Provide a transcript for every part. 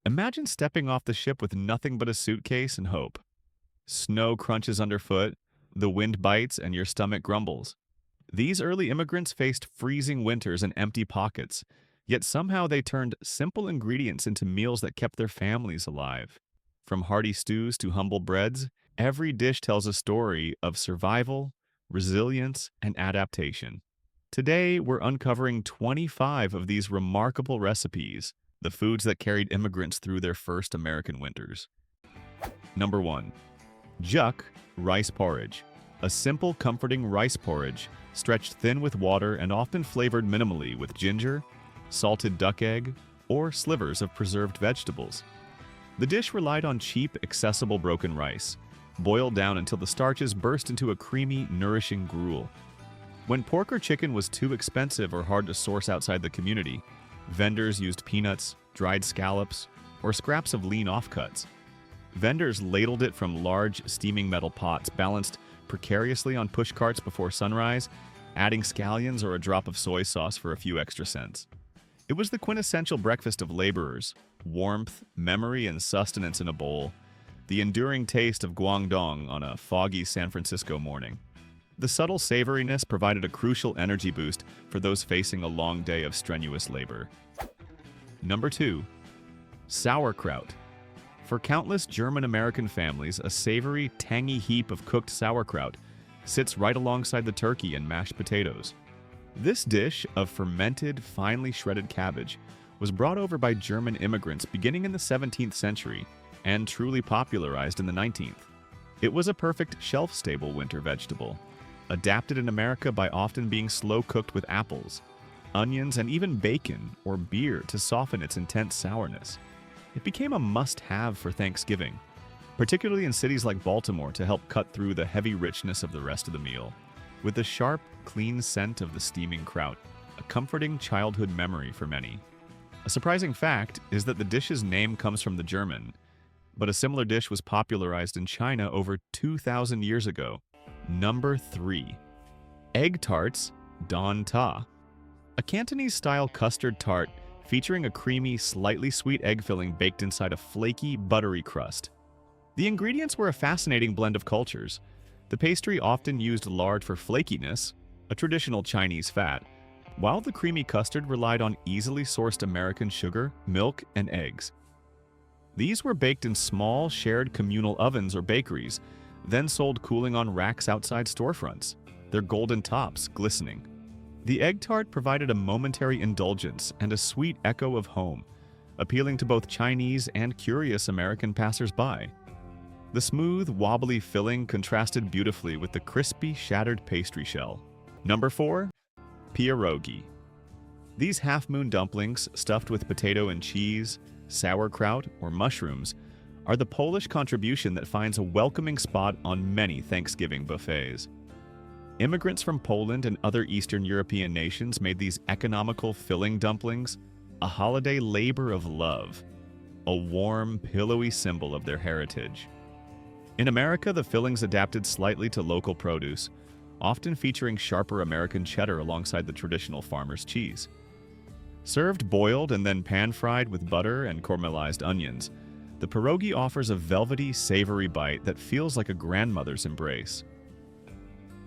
Imagine stepping off the ship with nothing but a suitcase and hope. Snow crunches underfoot, the wind bites, and your stomach grumbles. These early immigrants faced freezing winters and empty pockets, yet somehow they turned simple ingredients into meals that kept their families alive. From hearty stews to humble breads, every dish tells a story of survival, resilience, and adaptation. Today, we're uncovering 25 of these remarkable recipes, the foods that carried immigrants through their first American winters. Number 1. Juk rice porridge. A simple, comforting rice porridge, stretched thin with water and often flavored minimally with ginger, salted duck egg, or slivers of preserved vegetables. The dish relied on cheap, accessible broken rice, boiled down until the starches burst into a creamy, nourishing gruel. When pork or chicken was too expensive or hard to source outside the community, vendors used peanuts, dried scallops, or scraps of lean offcuts. Vendors ladled it from large, steaming metal pots balanced precariously on push carts before sunrise, adding scallions or a drop of soy sauce for a few extra cents. It was the quintessential breakfast of laborers: warmth, memory, and sustenance in a bowl, the enduring taste of Guangdong on a foggy San Francisco morning. The subtle savoriness provided a crucial energy boost for those facing a long day of strenuous labor. Number 2. Sauerkraut. For countless German-American families, a savory, tangy heap of cooked sauerkraut sits right alongside the turkey and mashed potatoes. This dish of fermented, finely shredded cabbage was brought over by German immigrants beginning in the 17th century and truly popularized in the 19th. It was a perfect shelf-stable winter vegetable, adapted in America by often being slow-cooked with apples, onions, and even bacon or beer to soften its intense sourness. It became a must-have for Thanksgiving, particularly in cities like Baltimore, to help cut through the heavy richness of the rest of the meal. With the sharp, clean scent of the steaming kraut, a comforting childhood memory for many. A surprising fact is that the dish's name comes from the German, but a similar dish was popularized in China over 2,000 years ago. Number 3. Egg tarts, dan ta. A Cantonese-style custard tart featuring a creamy, slightly sweet egg filling baked inside a flaky, buttery crust. The ingredients were a fascinating blend of cultures. The pastry often used lard for flakiness, a traditional Chinese fat, while the creamy custard relied on easily sourced American sugar, milk, and eggs. These were baked in small, shared communal ovens or bakeries, then sold cooling on racks outside storefronts, their golden tops glistening. The egg tart provided a momentary indulgence and a sweet echo of home, appealing to both Chinese and curious American passers-by. The smooth, wobbly filling contrasted beautifully with the crispy, shattered pastry shell. Number 4. Pierogi. These half-moon dumplings, stuffed with potato and cheese, sauerkraut, or mushrooms, are the Polish contribution that finds a welcoming spot on many Thanksgiving buffets. Immigrants from Poland and other Eastern European nations made these economical filling dumplings a holiday labor of love, a warm, pillowy symbol of their heritage. In America, the fillings adapted slightly to local produce, often featuring sharper American cheddar alongside the traditional farmer's cheese. Served boiled and then pan-fried with butter and caramelized onions, the pierogi offers a velvety, savory bite that feels like a grandmother's embrace.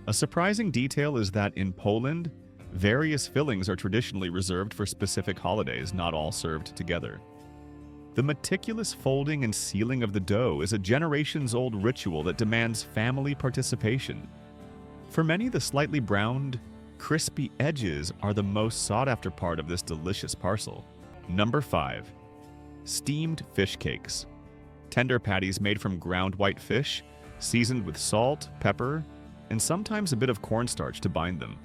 A surprising detail is that in Poland, various fillings are traditionally reserved for specific holidays, not all served together. The meticulous folding and sealing of the dough is a generations-old ritual that demands family participation. For many, the slightly browned, crispy edges are the most sought-after part of this delicious parcel. Number 5. Steamed fish cakes. Tender patties made from ground white fish, seasoned with salt, pepper, and sometimes a bit of cornstarch to bind them.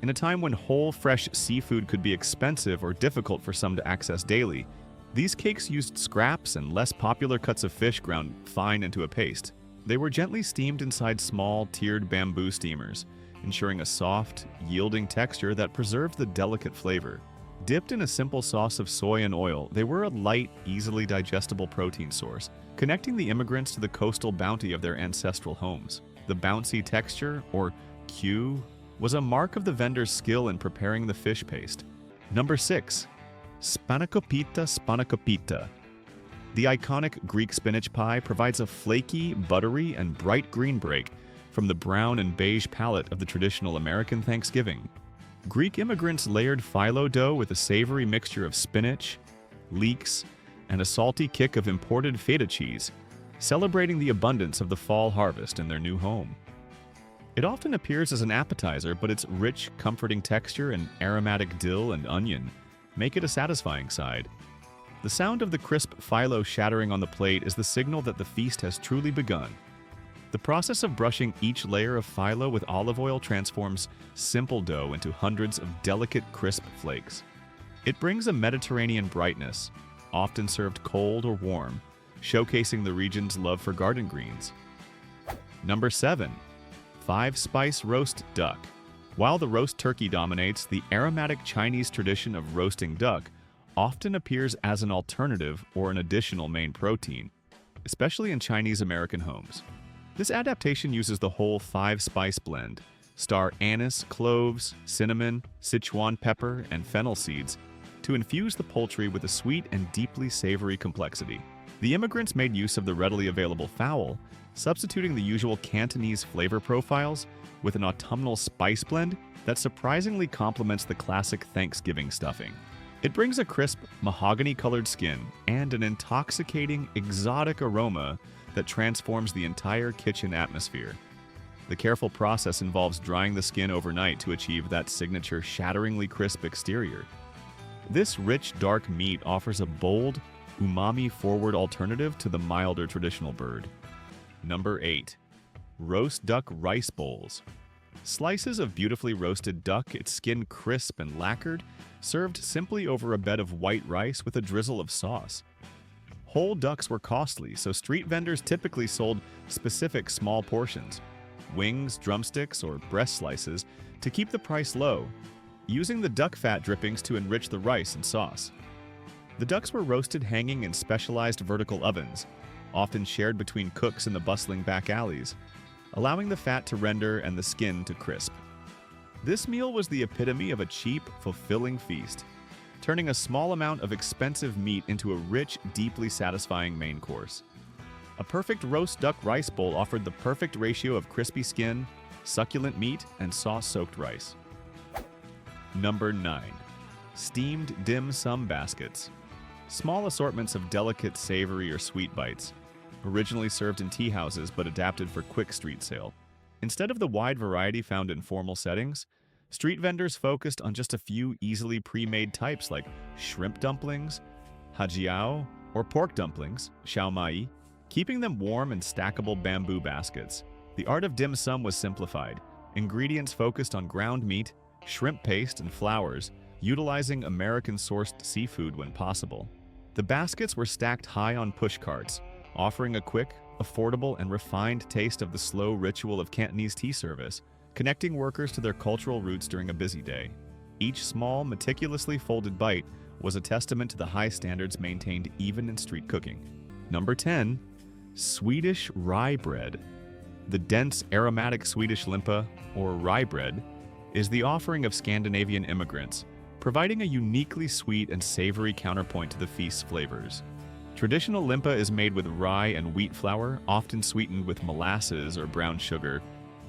In a time when whole, fresh seafood could be expensive or difficult for some to access daily, these cakes used scraps and less popular cuts of fish ground fine into a paste. They were gently steamed inside small, tiered bamboo steamers, ensuring a soft, yielding texture that preserved the delicate flavor. Dipped in a simple sauce of soy and oil, they were a light, easily digestible protein source, connecting the immigrants to the coastal bounty of their ancestral homes. The bouncy texture, or Q, was a mark of the vendor's skill in preparing the fish paste. Number 6. Spanakopita spanakopita. The iconic Greek spinach pie provides a flaky, buttery, and bright green break from the brown and beige palette of the traditional American Thanksgiving. Greek immigrants layered phyllo dough with a savory mixture of spinach, leeks, and a salty kick of imported feta cheese, celebrating the abundance of the fall harvest in their new home. It often appears as an appetizer, but its rich, comforting texture and aromatic dill and onion make it a satisfying side. The sound of the crisp phyllo shattering on the plate is the signal that the feast has truly begun. The process of brushing each layer of phyllo with olive oil transforms simple dough into hundreds of delicate, crisp flakes. It brings a Mediterranean brightness, often served cold or warm, showcasing the region's love for garden greens. Number 7. 5-spice roast duck. While the roast turkey dominates, the aromatic Chinese tradition of roasting duck often appears as an alternative or an additional main protein, especially in Chinese-American homes. This adaptation uses the whole 5-spice blend, star anise, cloves, cinnamon, Sichuan pepper, and fennel seeds, to infuse the poultry with a sweet and deeply savory complexity. The immigrants made use of the readily available fowl, substituting the usual Cantonese flavor profiles with an autumnal spice blend that surprisingly complements the classic Thanksgiving stuffing. It brings a crisp, mahogany-colored skin and an intoxicating, exotic aroma that transforms the entire kitchen atmosphere. The careful process involves drying the skin overnight to achieve that signature shatteringly crisp exterior. This rich, dark meat offers a bold, umami-forward alternative to the milder traditional bird. Number 8. Roast duck rice bowls. Slices of beautifully roasted duck, its skin crisp and lacquered, served simply over a bed of white rice with a drizzle of sauce. Whole ducks were costly, so street vendors typically sold specific small portions, wings, drumsticks, or breast slices, to keep the price low, using the duck fat drippings to enrich the rice and sauce. The ducks were roasted hanging in specialized vertical ovens, often shared between cooks in the bustling back alleys, allowing the fat to render and the skin to crisp. This meal was the epitome of a cheap, fulfilling feast, turning a small amount of expensive meat into a rich, deeply satisfying main course. A perfect roast duck rice bowl offered the perfect ratio of crispy skin, succulent meat, and sauce-soaked rice. Number 9. Steamed dim sum baskets. Small assortments of delicate, savory, or sweet bites, originally served in tea houses but adapted for quick street sale. Instead of the wide variety found in formal settings, street vendors focused on just a few easily pre-made types like shrimp dumplings, hajiao, or pork dumplings, xiao mai, keeping them warm in stackable bamboo baskets. The art of dim sum was simplified. Ingredients focused on ground meat, shrimp paste, and flours, utilizing American-sourced seafood when possible. The baskets were stacked high on push carts, offering a quick, affordable, and refined taste of the slow ritual of Cantonese tea service, connecting workers to their cultural roots during a busy day. Each small, meticulously folded bite was a testament to the high standards maintained even in street cooking. Number 10. Swedish rye bread. The dense, aromatic Swedish limpa, or rye bread, is the offering of Scandinavian immigrants, providing a uniquely sweet and savory counterpoint to the feast's flavors. Traditional limpa is made with rye and wheat flour, often sweetened with molasses or brown sugar,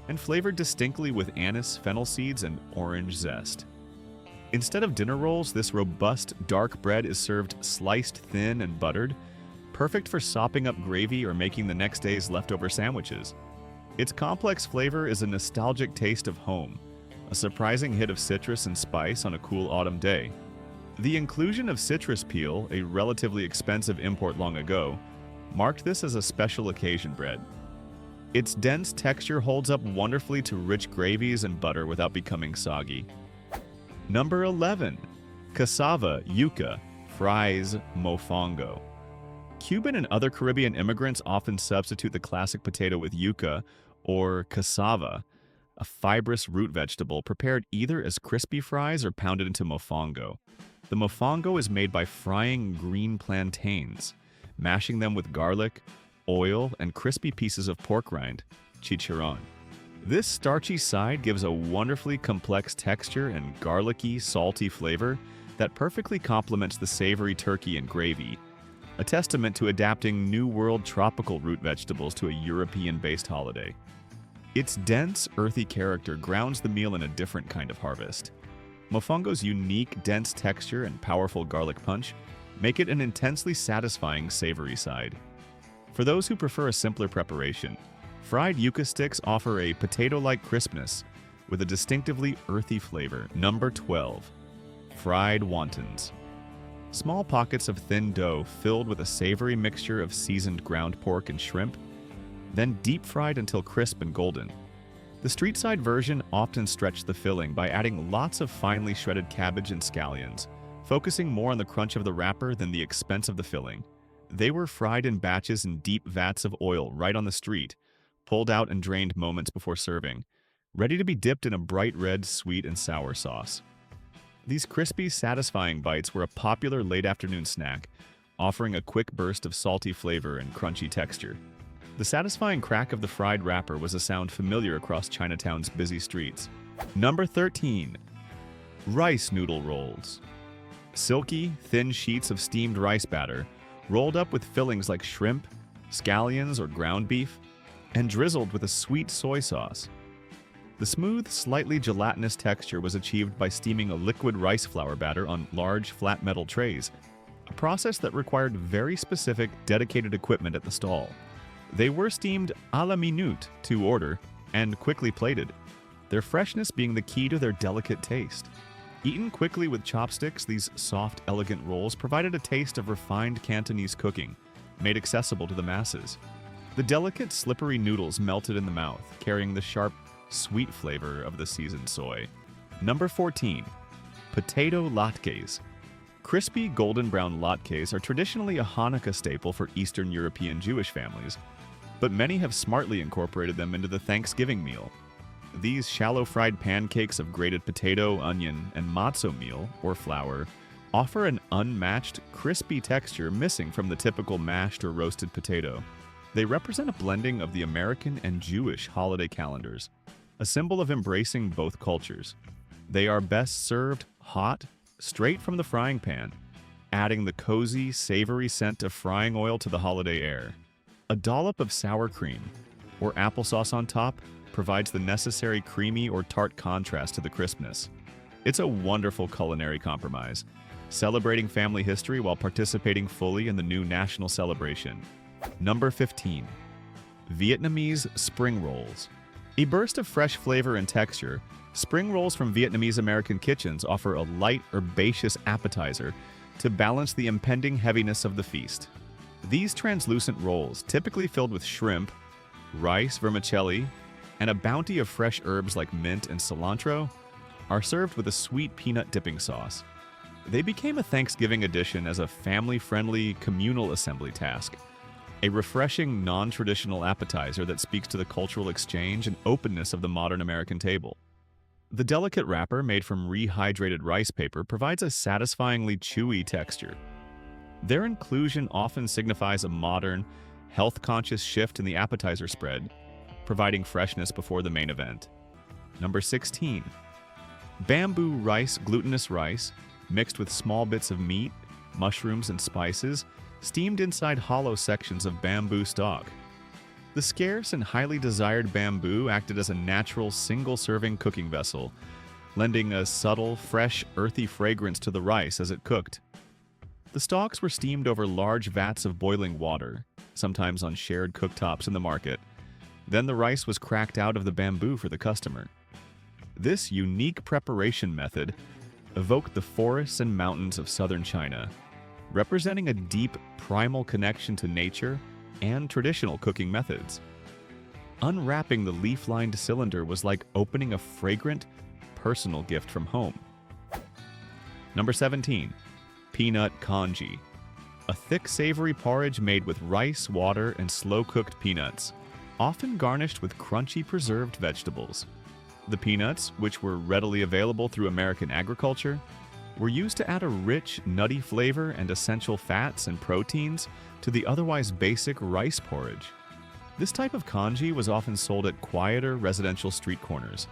and flavored distinctly with anise, fennel seeds, and orange zest. Instead of dinner rolls, this robust, dark bread is served sliced thin and buttered, perfect for sopping up gravy or making the next day's leftover sandwiches. Its complex flavor is a nostalgic taste of home, a surprising hit of citrus and spice on a cool autumn day. The inclusion of citrus peel, a relatively expensive import long ago, marked this as a special occasion bread. Its dense texture holds up wonderfully to rich gravies and butter without becoming soggy. Number 11. Cassava, yuca, fries, mofongo. Cuban and other Caribbean immigrants often substitute the classic potato with yuca, or cassava, a fibrous root vegetable prepared either as crispy fries or pounded into mofongo. The mofongo is made by frying green plantains, mashing them with garlic, oil, and crispy pieces of pork rind, chicharron. This starchy side gives a wonderfully complex texture and garlicky, salty flavor that perfectly complements the savory turkey and gravy, a testament to adapting New World tropical root vegetables to a European-based holiday. Its dense, earthy character grounds the meal in a different kind of harvest. Mofongo's unique, dense texture and powerful garlic punch make it an intensely satisfying savory side. For those who prefer a simpler preparation, fried yuca sticks offer a potato-like crispness with a distinctively earthy flavor. Number 12. Fried wontons. Small pockets of thin dough filled with a savory mixture of seasoned ground pork and shrimp, then deep-fried until crisp and golden. The street-side version often stretched the filling by adding lots of finely shredded cabbage and scallions, focusing more on the crunch of the wrapper than the expense of the filling. They were fried in batches in deep vats of oil right on the street, pulled out and drained moments before serving, ready to be dipped in a bright red sweet and sour sauce. These crispy, satisfying bites were a popular late-afternoon snack, offering a quick burst of salty flavor and crunchy texture. The satisfying crack of the fried wrapper was a sound familiar across Chinatown's busy streets. Number 13. Rice noodle rolls. Silky, thin sheets of steamed rice batter, rolled up with fillings like shrimp, scallions, or ground beef, and drizzled with a sweet soy sauce. The smooth, slightly gelatinous texture was achieved by steaming a liquid rice flour batter on large, flat metal trays, a process that required very specific, dedicated equipment at the stall. They were steamed à la minute to order and quickly plated, their freshness being the key to their delicate taste. Eaten quickly with chopsticks, these soft, elegant rolls provided a taste of refined Cantonese cooking, made accessible to the masses. The delicate, slippery noodles melted in the mouth, carrying the sharp, sweet flavor of the seasoned soy. Number 14. Potato latkes. Crispy, golden brown latkes are traditionally a Hanukkah staple for Eastern European Jewish families, but many have smartly incorporated them into the Thanksgiving meal. These shallow-fried pancakes of grated potato, onion, and matzo meal, or flour, offer an unmatched, crispy texture missing from the typical mashed or roasted potato. They represent a blending of the American and Jewish holiday calendars, a symbol of embracing both cultures. They are best served hot, straight from the frying pan, adding the cozy, savory scent of frying oil to the holiday air. A dollop of sour cream, or applesauce on top, provides the necessary creamy or tart contrast to the crispness. It's a wonderful culinary compromise, celebrating family history while participating fully in the new national celebration. Number 15. Vietnamese spring rolls. A burst of fresh flavor and texture, spring rolls from Vietnamese American kitchens offer a light, herbaceous appetizer to balance the impending heaviness of the feast. These translucent rolls, typically filled with shrimp, rice, vermicelli, and a bounty of fresh herbs like mint and cilantro, are served with a sweet peanut dipping sauce. They became a Thanksgiving addition as a family-friendly communal assembly task, a refreshing, non-traditional appetizer that speaks to the cultural exchange and openness of the modern American table. The delicate wrapper, made from rehydrated rice paper, provides a satisfyingly chewy texture. Their inclusion often signifies a modern, health-conscious shift in the appetizer spread, providing freshness before the main event. Number 16. Bamboo rice, glutinous rice, mixed with small bits of meat, mushrooms, and spices, steamed inside hollow sections of bamboo stalk. The scarce and highly desired bamboo acted as a natural single-serving cooking vessel, lending a subtle, fresh, earthy fragrance to the rice as it cooked. The stalks were steamed over large vats of boiling water, sometimes on shared cooktops in the market. Then the rice was cracked out of the bamboo for the customer. This unique preparation method evoked the forests and mountains of southern China, representing a deep, primal connection to nature and traditional cooking methods. Unwrapping the leaf-lined cylinder was like opening a fragrant, personal gift from home. Number 17. Peanut congee. A thick, savory porridge made with rice, water, and slow-cooked peanuts, often garnished with crunchy preserved vegetables. The peanuts, which were readily available through American agriculture, were used to add a rich, nutty flavor and essential fats and proteins to the otherwise basic rice porridge. This type of congee was often sold at quieter residential street corners,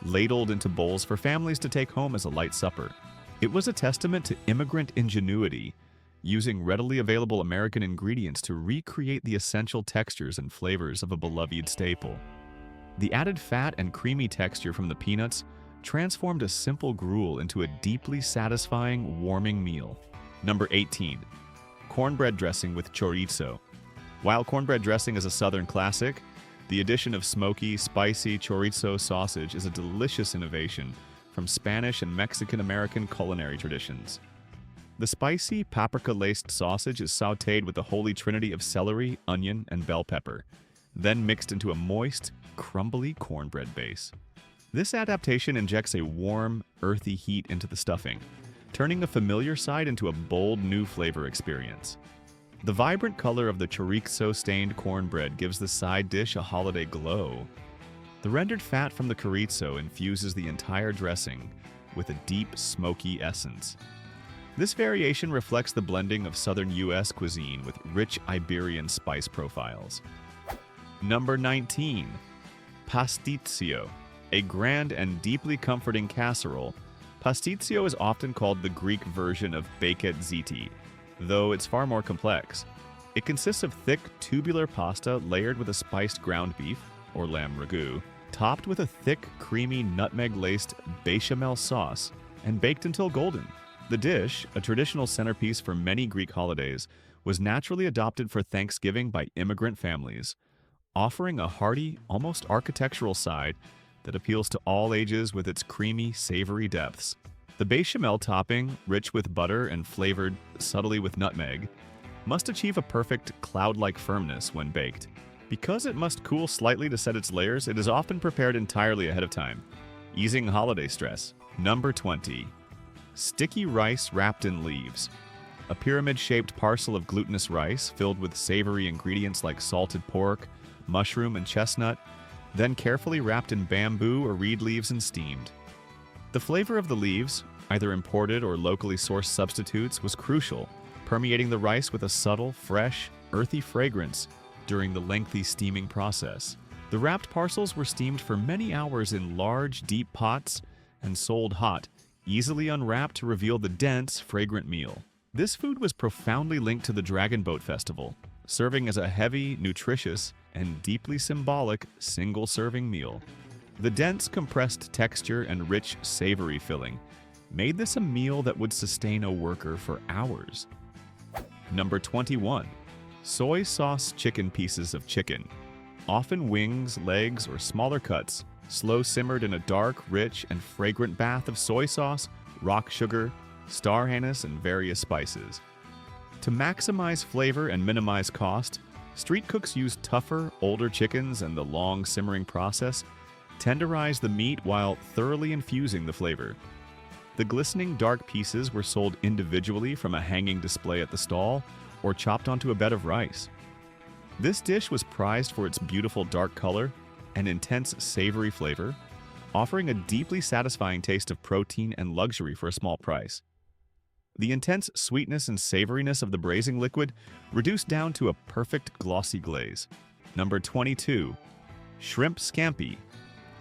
ladled into bowls for families to take home as a light supper. It was a testament to immigrant ingenuity using readily available American ingredients to recreate the essential textures and flavors of a beloved staple. The added fat and creamy texture from the peanuts transformed a simple gruel into a deeply satisfying, warming meal. Number 18. Cornbread dressing with chorizo. While cornbread dressing is a Southern classic, the addition of smoky, spicy chorizo sausage is a delicious innovation from Spanish and Mexican-American culinary traditions. The spicy, paprika-laced sausage is sautéed with a holy trinity of celery, onion, and bell pepper, then mixed into a moist, crumbly cornbread base. This adaptation injects a warm, earthy heat into the stuffing, turning a familiar sight into a bold new flavor experience. The vibrant color of the chorizo-stained cornbread gives the side dish a holiday glow. The rendered fat from the chorizo infuses the entire dressing with a deep, smoky essence. This variation reflects the blending of southern U.S. cuisine with rich Iberian spice profiles. Number 19. Pasticcio. A grand and deeply comforting casserole, pasticcio is often called the Greek version of baked ziti, though it's far more complex. It consists of thick, tubular pasta layered with a spiced ground beef, or lamb ragout, topped with a thick, creamy, nutmeg-laced bechamel sauce, and baked until golden. The dish, a traditional centerpiece for many Greek holidays, was naturally adopted for Thanksgiving by immigrant families, offering a hearty, almost architectural side that appeals to all ages with its creamy, savory depths. The bechamel topping, rich with butter and flavored subtly with nutmeg, must achieve a perfect cloud-like firmness when baked. Because it must cool slightly to set its layers, it is often prepared entirely ahead of time, easing holiday stress. Number 20. Sticky rice wrapped in leaves. A pyramid-shaped parcel of glutinous rice filled with savory ingredients like salted pork, mushroom, and chestnut, then carefully wrapped in bamboo or reed leaves and steamed. The flavor of the leaves, either imported or locally sourced substitutes, was crucial, permeating the rice with a subtle, fresh, earthy fragrance during the lengthy steaming process. The wrapped parcels were steamed for many hours in large, deep pots and sold hot, easily unwrapped to reveal the dense, fragrant meal. This food was profoundly linked to the Dragon Boat Festival, serving as a heavy, nutritious, and deeply symbolic single-serving meal. The dense, compressed texture and rich, savory filling made this a meal that would sustain a worker for hours. Number 21. Soy sauce chicken pieces of chicken. Often wings, legs, or smaller cuts, slow simmered in a dark, rich, and fragrant bath of soy sauce, rock sugar, star anise, and various spices. To maximize flavor and minimize cost, street cooks use tougher, older chickens, and the long simmering process tenderize the meat while thoroughly infusing the flavor. The glistening dark pieces were sold individually from a hanging display at the stall or chopped onto a bed of rice. This dish was prized for its beautiful dark color and intense savory flavor, offering a deeply satisfying taste of protein and luxury for a small price. The intense sweetness and savoriness of the braising liquid reduced down to a perfect glossy glaze. Number 22. Shrimp scampi.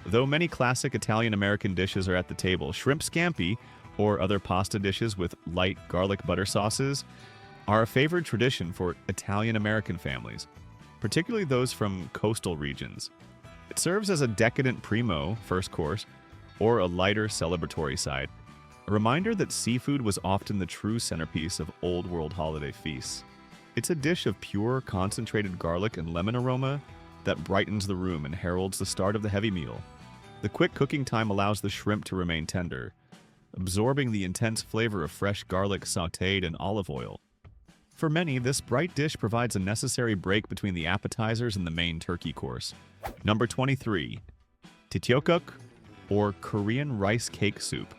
Though many classic Italian-American dishes are at the table, shrimp scampi, or other pasta dishes with light garlic butter sauces, are a favored tradition for Italian-American families, particularly those from coastal regions. It serves as a decadent primo, first course, or a lighter celebratory side, a reminder that seafood was often the true centerpiece of Old World holiday feasts. It's a dish of pure, concentrated garlic and lemon aroma that brightens the room and heralds the start of the heavy meal. The quick cooking time allows the shrimp to remain tender, absorbing the intense flavor of fresh garlic sautéed in olive oil. For many, this bright dish provides a necessary break between the appetizers and the main turkey course. Number 23. Artichokes, or Korean rice cake soup.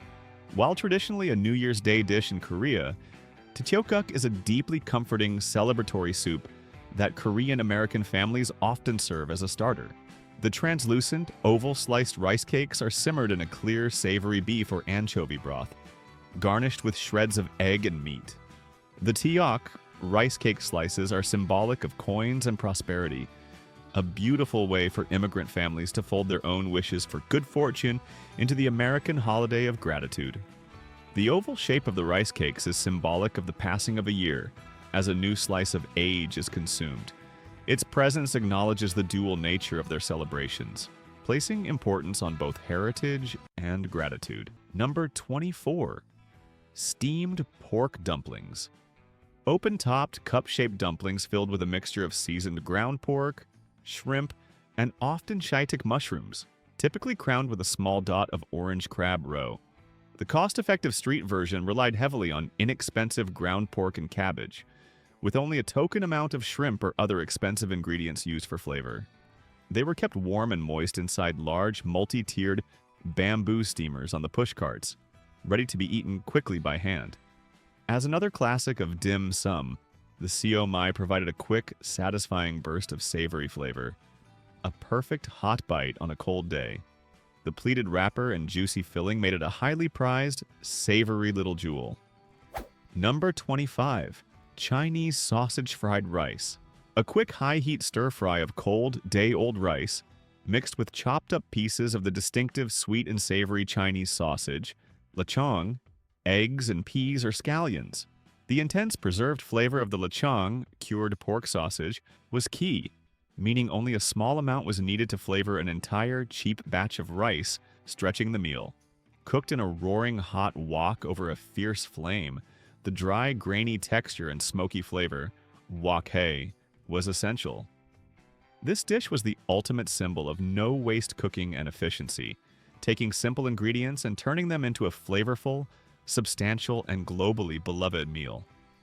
While traditionally a New Year's Day dish in Korea, artichokes is a deeply comforting, celebratory soup that Korean-American families often serve as a starter. The translucent, oval-sliced rice cakes are simmered in a clear, savory beef or anchovy broth, garnished with shreds of egg and meat. The tteok, rice cake slices, are symbolic of coins and prosperity, a beautiful way for immigrant families to fold their own wishes for good fortune into the American holiday of gratitude. The oval shape of the rice cakes is symbolic of the passing of a year, as a new slice of age is consumed. Its presence acknowledges the dual nature of their celebrations, placing importance on both heritage and gratitude. Number 24. Steamed pork dumplings. Open-topped, cup-shaped dumplings filled with a mixture of seasoned ground pork, shrimp, and often shiitake mushrooms, typically crowned with a small dot of orange crab roe. The cost-effective street version relied heavily on inexpensive ground pork and cabbage, with only a token amount of shrimp or other expensive ingredients used for flavor. They were kept warm and moist inside large, multi-tiered bamboo steamers on the pushcarts, ready to be eaten quickly by hand. As another classic of dim sum, the siomai provided a quick, satisfying burst of savory flavor, a perfect hot bite on a cold day. The pleated wrapper and juicy filling made it a highly prized, savory little jewel. Number 25. Chinese sausage fried rice. A quick high-heat stir-fry of cold, day-old rice, mixed with chopped-up pieces of the distinctive sweet and savory Chinese sausage, lechong, eggs, and peas or scallions. The intense preserved flavor of the lechong, cured pork sausage, was key, meaning only a small amount was needed to flavor an entire cheap batch of rice, stretching the meal. Cooked in a roaring hot wok over a fierce flame, the dry, grainy texture and smoky flavor, wok hei, was essential. This dish was the ultimate symbol of no-waste cooking and efficiency, taking simple ingredients and turning them into a flavorful, substantial, and globally beloved meal.